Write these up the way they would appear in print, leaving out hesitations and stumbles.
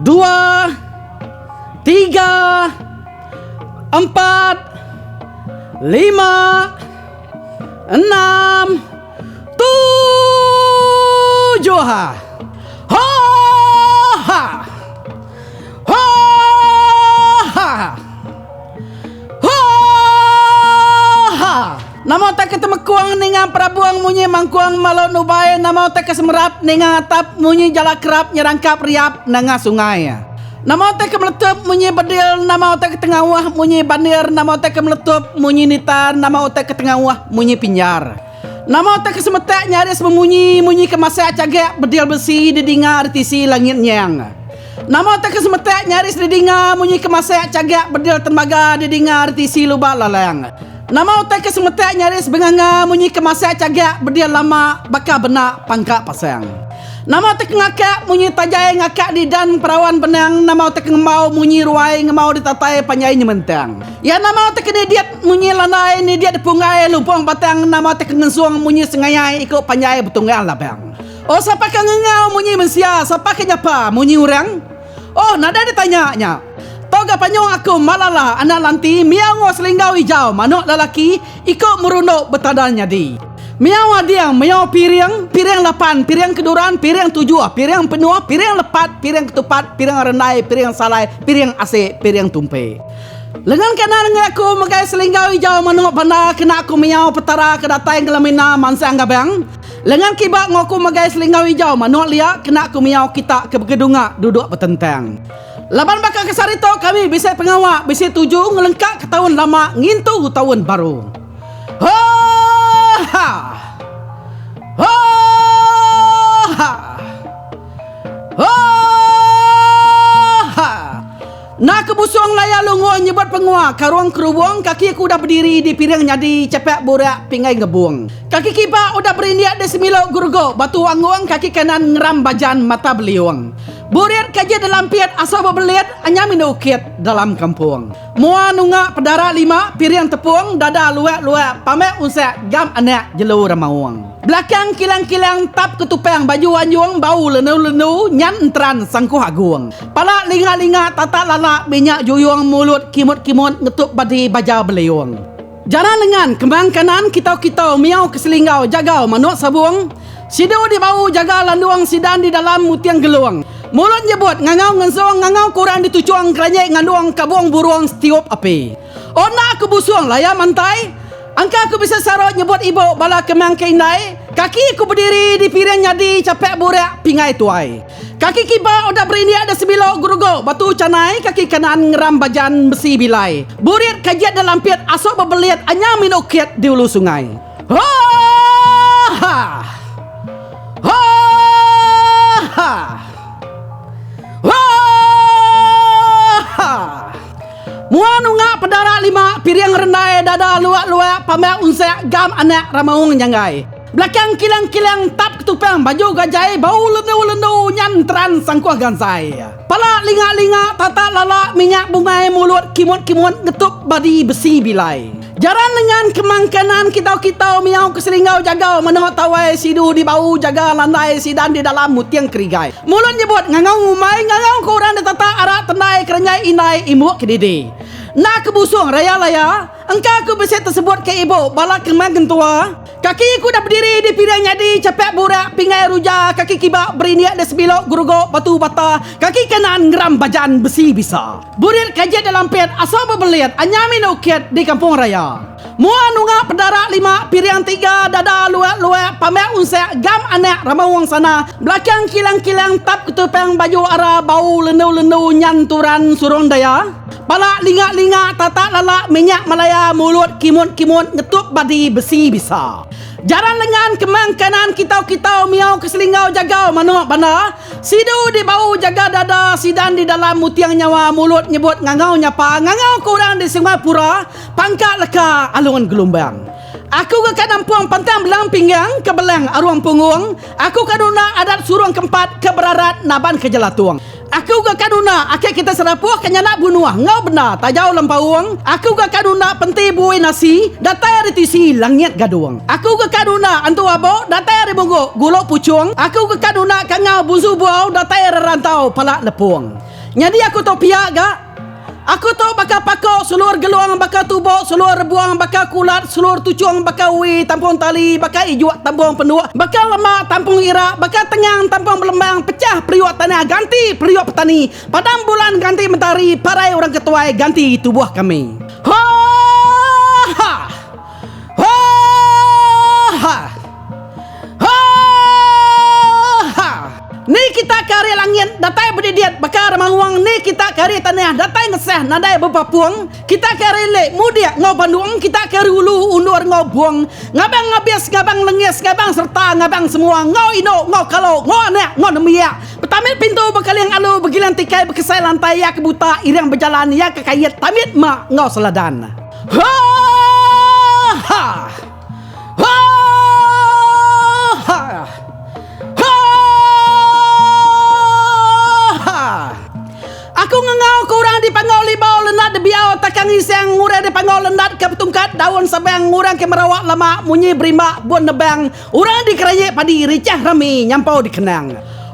2, 3, 4, 5, 6, 7. Ha. Ha. Ha. Ha. Ha. Namo tak ketemekuang ningang prabuang munyi mangkuang malon ubay. Namo tak kesemerap ningang atap munyi jala kerap nyerangkap riap nanga sungai. Namo tak kemeletup munyi bedil. Namo tak ketengah wah munyi bandir. Namo tak kemeletup munyi nitar. Namo tak ketengah wah munyi pinjar. Namo tak kesemetak nyaris memunyi munyi kemasak cagak bedil besi didinga artisi langit nyang. Namo tak kesemetak nyaris didinga munyi kemasak cagak bedil tembaga didinga artisi lubak lalang. Namo tak kesemetak nyaris benganga munyi kemasak cagak bedil lama bakal benak pangkak pasang. Namo tak ngakak munyi tajai ngakak di dan perawan benang. Namo tak ngembau munyi ruai ngembau ditatai panjai nyementang. Ya namo tak kena diet munyi lanai ni diet pungai lupang batang. Namo tak ngensuang munyi sengayai ikut panjai betunggal labang. Oh siapa kan ngengau munyi mensia, siapa kan nyapa munyi orang? Oh nada ditanyanya. Toga panyong aku malalah anak lanti miango selinggau hijau manuk lelaki ikut merunduk betadanya di. Miau adiang miau piring 8, piring keduran, piring 7, piring penuh, piring lepat, piring ketupat, piring renai, piring salai, piring asik, piring tumpe. Lengan kanan aku makai selinggau hijau manuk bana kena aku miau petara kedatai gelamina mansang gabang. Lengan kibak ngaku magai selinggau hijau manuk liak kena aku miau kita ke gedunga duduk bertentang. Laban bakal kesarito kami bisa pengawak bisa 7 ngelengkak ke tahun lama ngintu tahun baru. Ha ha. Ha ha. Ha ha. Nak kebusuang laya lungo nyebut pengua karuang kerubuang kaki aku dah berdiri di piring nyadi cepek borak pingai ngebuang. Kaki kipa udah berindiak di semilok gurgo batu angguang kaki kanan ngeram bajan mata beliung. Buriat kaji dalam piat asal berbelit hanya minukit dalam kampung. Mua nunga pedara 5 piring tepung dada luak-luak pamek unsak gam anak jelu ramawang. Belakang kilang-kilang tap ketupang baju anjung bau lenu-lenu nyan entran sangkuh agung. Palak linga-linga tata lalak minyak juyung mulut kimut-kimut ngetup badi baja beliung. Jalan lengan kembang kanan kitau-kitau miau keselinggau jagau manuk sabung. Sidu di bau jaga landuang sidan di dalam mutiang geluang. Mulut nyebut ngangau ngensong ngangau kurang ditucuang keranyek nganduang kabuang buruang setiup api. Ona aku busuang laya mantai. Angka aku bisa sarot nyebut ibu bala kemang kainai. Kaki aku berdiri di piring nyadi capek burak pingai tuai. Kaki kiba udah berindiak ada sebilok gurugo batu canai. Kaki kanan ngeram bajan besi bilai. Burit kajiat dalam piat asok berbeliat anya minukit di ulu sungai. Ha ha. Ha ha. Mua nunga pedara 5 piring renai dada luak-luak pamek unsak gam anak ramaung nyanggai. Belakang kilang-kilang tap ketupang baju gajai bau lendu-lendu nyantran sangkuah gansai. Pala linga-linga tata lalak minyak bungai mulut kimut-kimut ngetup badi besi bilai. Jaran dengan kemang kanan kitau-kitau miau keselinggau jagau menengok tawai sidu di bau jaga landai sidan di dalam mutiang kerigai. Mulut nyebut ngangau ngumai ngangau korang di tata arak tendai kerenyai inai imuk kedidi. Nak kebusung raya-laya engkau aku bisa tersebut ke ibu bala kemang gentua. Kaki aku dah berdiri di piring nyadi capek burak pingai ruja. Kaki kibak beriniak di sebilok gurugok batu bata. Kaki kanan ngeram bajan besi bisa. Burit kajian dalam piat asal berbeliat anyamin ukit di kampung raya. Mua nunga pedara 5 piring 3 dada luak-luak pamek unsak gam anak ramawang sana. Belakang kilang-kilang tap ketupang baju ara bau lenu-lenu nyanturan surung daya. Palak linga-linga tata lalak minyak Malaya mulut kimut-kimut ngetup badi besi bisa. Jaran lengan kemang kanan kitau-kitau miau keselinggau jagau manuk bana. Sidu di bau jaga dada sidan di dalam mutiang nyawa mulut nyebut ngangau nyapa ngangau kurang di Singapura pangkat leka alungan gelombang. Aku ke nampuang pantang belang pinggang ke belang aruang punggung. Aku kaduna adat surung keempat ke berarat naban ke jelatuang. Aku ke kanuna akak kita serapuh kenyanak bunuah ngau benar tajau lempauang. Aku ke kanuna penti buai nasi datai ritisi langit gaduang. Aku ke kanuna antu abo datai ribunggu gulok pucung. Aku ke kanuna kangau busu buau datai rantau palak lepuang. Jadi aku tu pihak gak? Aku tu bakal pakok seluar geluang bakal tubok, seluar buang bakal kulat, seluar tucung bakal wi, tampung tali, bakal ijuak tampung penuh, bakal lemak tampung irak, bakal tengang tampung belembang, pecah periuk tanah, ganti periuk petani, padam bulan ganti mentari, parai orang ketuai ganti tubuh kami. Ha ha ha ha ha ha. Ni kita kari langit datai berdidiat bakar manguang ni kita kari tanah datai ngeseh nadai berpapuang kita kari lek mudia ngau Bandung kita kari ulu undur ngau buang ngabang ngabias ngabang lengis ngabang serta ngabang semua ngau ino ngau kalau ngau anak ngau nemia petamit pintu bakal yang alu begilan tikai bekesai lantai ya kebuta irang berjalan ya kekayat tamit mak ngau seladan. Ha ha ha ha. Aku ngengau kurang dipangau libau lendat debiau takang iseng ngurang dipangau lendat ke petungkat daun sabang ngurang ke merawak lama munyi berimbak buan nebang urang dikerayek padi ricah rami nyampau dikenang.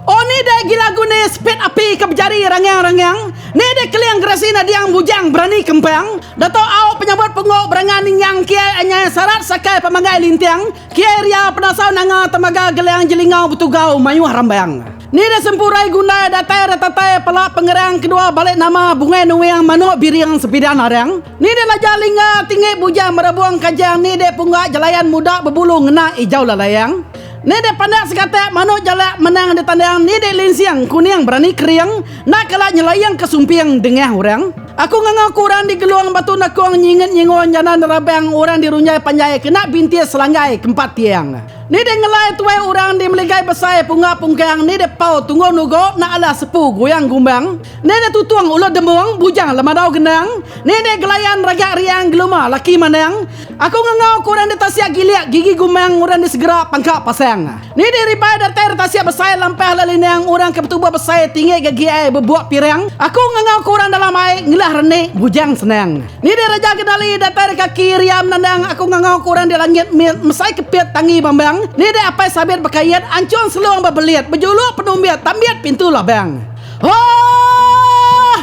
Oh ni dah gila gune spit api ke berjari rangang-rangang. Ni dah keliang gerasi nadiang bujang berani kempang. Dato' au penyambut pengok berangan yang kiai anyai sarat sakai pemanggai lintiang. Kiai ria penasau nanga temaga geliang jelingau betugau mayuh rambang. Ni dah sempurai guna datai ratatai pelak pengerang kedua balik nama bungai nuang manuk biriang sepidan arang. Ni dah lajar lingga tinggi bujang merabuang kajang. Ni dah punggak jalayan muda berbulu ngena hijau lalayang. Ni dah pandak sekatek manuk jalak menang di tandang. Ni dah linsiang kuning berani keriang. Nak kalak nyelayang kesumpiang dengah orang. Aku ngangau kurang di geluang batu nakuang nyinget nyingon janan rabang orang di runyai panjai kena binti selanggai kempat tiang. Ni dia ngelai tuai orang di meligai besai punga pungkang. Ni dia pau tunggu nugo nak ala sepu goyang gumbang. Ni dia tutuang ulat demung bujang lemadau genang. Ni dia gelayan ragak riang geluma laki manang. Aku ngangau kurang di tasiak giliak gigi gumbang orang di segera pangkak pasang. Ni dia ribai datai tasiak besai lampah lalinang orang ke betubuh besai tinggi gigi ai berbuat pirang. Aku ngangau kurang dalam ai ngelah renek bujang senang. Ni dia raja kedali datai kaki riam nandang. Aku ngangau kurang di langit mesai kepit tangi bambang. Ni dia apa sabit berkayat ancung seluang berbeliat berjuluk penumbiat tambiat pintu labang. Ha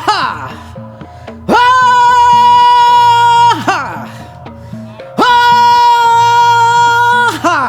ha ha ha ha ha.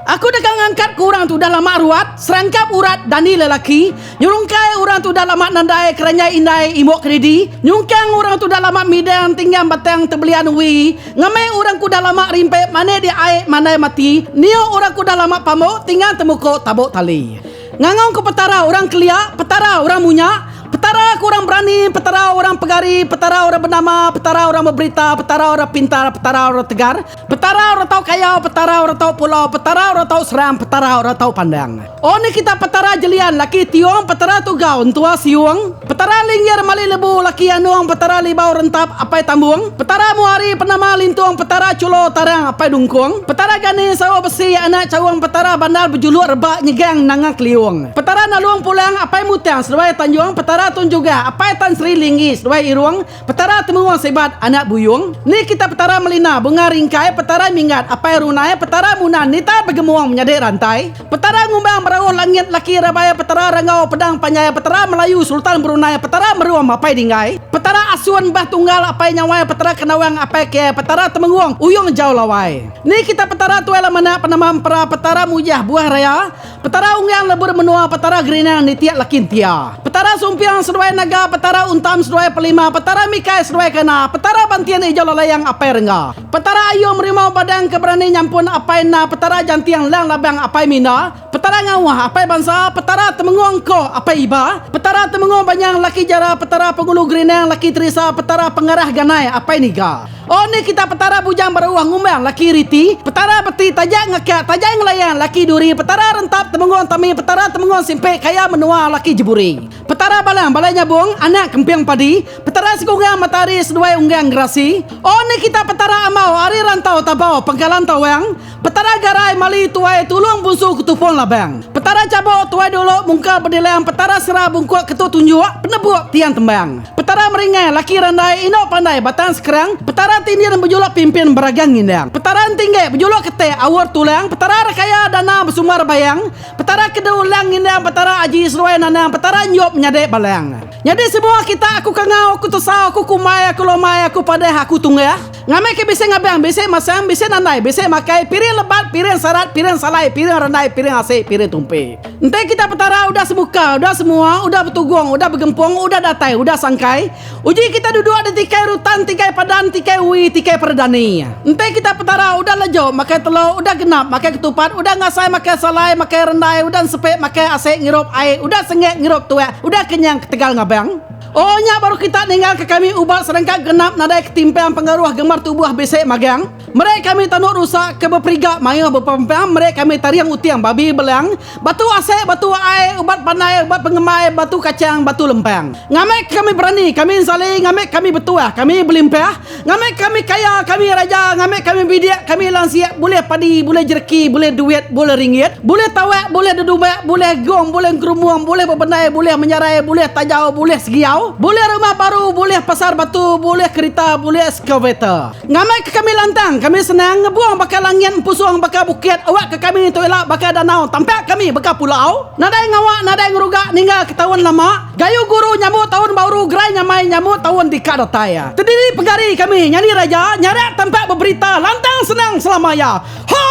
Aku dah ngangkat kurang tu dalam mak ruat serangkap urat dani lelaki nyurungkai orang tu dalam mak nandai keranya indai imok kredi nyungkang orang tu dalam mak midang tinggal batang terbelian wi ngamai orang ku dalam mak rimpe mana dia air mana mati nio orang ku dalam mak pamuk tinggal temuko tabuk tali ngangong ke petara orang kelia petara orang munya petara kurang berani, petara orang pegari, petara orang bernama, petara orang berberita, petara orang pintar, petara orang tegar, petara orang tahu kaya, petara orang tahu pulau, petara orang tahu seram, petara orang tahu pandang. Oh ni kita petara jelian, laki tiong, petara tugau, tua siung, petara linggir mali lebu, laki anuang, petara libau rentap, apai tambung, petara muari penama lintuang, petara culo tarang, apai dungkung, petara gani sawo besi, anak cawang, petara bandar berjuluk rebak nyegang nangak liung, petara naluang pulang, apai mutiang, sedawai tanjung, petara tun juga apa tan Sri Linggis dua iruang petara temuang sebat anak buyung ni kita petara melina bunga ringkai petara minggat apa runai petara munan nita begemuang menyadek rantai petara ngumbang berauh langit laki rabaya petara rangau pedang panjai petara Melayu Sultan Brunei petara meruam apa dinggai petara asuan bah tunggal apa nyawai petara kenawang apa ke petara temenguang uyung jauh lawai ni kita petara tuela mana penamam pera petara mujah buah raya petara ungang lebur menua petara gerinang nitiak lakin tia petara sumpiang seduai naga petara untam seduai pelima petara mikai seduai kena petara bantian hijau lalayang apai rengga petara ayu merimau badang keberani nyampun apai na petara jantiang lang labang apai mina petara ngawah apai bangsa petara temenguang ko apai iba petara temenguang banyak laki jara petara pengulu gerinang laki terisa petara pengarah ganai apai niga oh ni kita petara bujang beruang ngumbang laki riti petara peti tajak ngakak tajak ngelayan laki duri petara rentap temenguang tami petara temenguang simpe kaya menua laki jeburi petara balang balai nyabung anak kempiang padi petara sekungang matahari seduai unggang gerasi oh ni kita petara amau ari rantau tabau pengkalan tawang petara garai mali tuai tulung bunsu kutupong labang petara cabau tuai dulu mungka berdilang petara serah bungkuk ketuk tunjuk penebuk tiang tembang petara meringai laki randai ino pandai batang sekerang petara tindir berjuluk pimpin beragang ngindang petara tinggi berjuluk kete awur tulang petara rakaya dana bersumar bayang petara kedua ulang ngindang petara aji seruai nanang petara nyop nyadek balang Jadi semua kita aku kengau, aku tusau, aku kumai, aku lomai, aku padeh, aku tunggu ya. Ngamai ke bisa ngabang, bisa masang, bisa nandai, bisa makai, piring lebat, piring sarat, piring salai, piring rendai, piring asik, piring tumpe. Entai kita petara udah semuka, udah semua, udah betugong, udah begempong, udah datai, udah sangkai. Uji kita duduk ada tikai rutan, tikai padan, tikai ui, tikai perdani. Entai kita petara udah lejo, makai telur, udah genap, makai ketupat, udah ngasai, makai salai, makai rendai, udah sepek, makai asik, ngirup air, udah sengek, ngirup tuak, udah kenyang ketegal ngabang. Oh nya baru kita tinggal ke kami ubat serangka genap nadai ketimpean pengaruh gemar tubuh besek magang. Mereka kami tanuk rusak ke bepriga maya berpempeang. Mereka kami tariang utiang babi belang. Batu asek, batu air, ubat panai, ubat pengemai, batu kacang, batu lempang. Ngamek kami berani, kami saling, ngamek kami betua, kami belimpah. Ngamek kami kaya, kami raja, ngamek kami bidiak, kami lansia. Boleh padi, boleh jerki, boleh duit, boleh ringgit. Boleh tawak, boleh dedubak, boleh gong, boleh gerumuang, boleh bebenai, boleh menyarai, boleh tajau, boleh segiau. Boleh rumah baru, boleh pasar batu, boleh kereta, boleh excavator. Ngamai ke kami lantang, kami senang ngebuang bakal langit, pusung bakal bukit, awak ke kami itu elak bakal danau, tampak kami bakal pulau. Nadai ngawak, nadai ngerugak, ninggal ke tahun lama. Gayu guru nyamuk tahun baru, gerai nyamai nyamuk tahun di kadataya. Terdiri pegari kami, nyanyi raja, nyarak tampak berberita, lantang senang selamanya. Ho!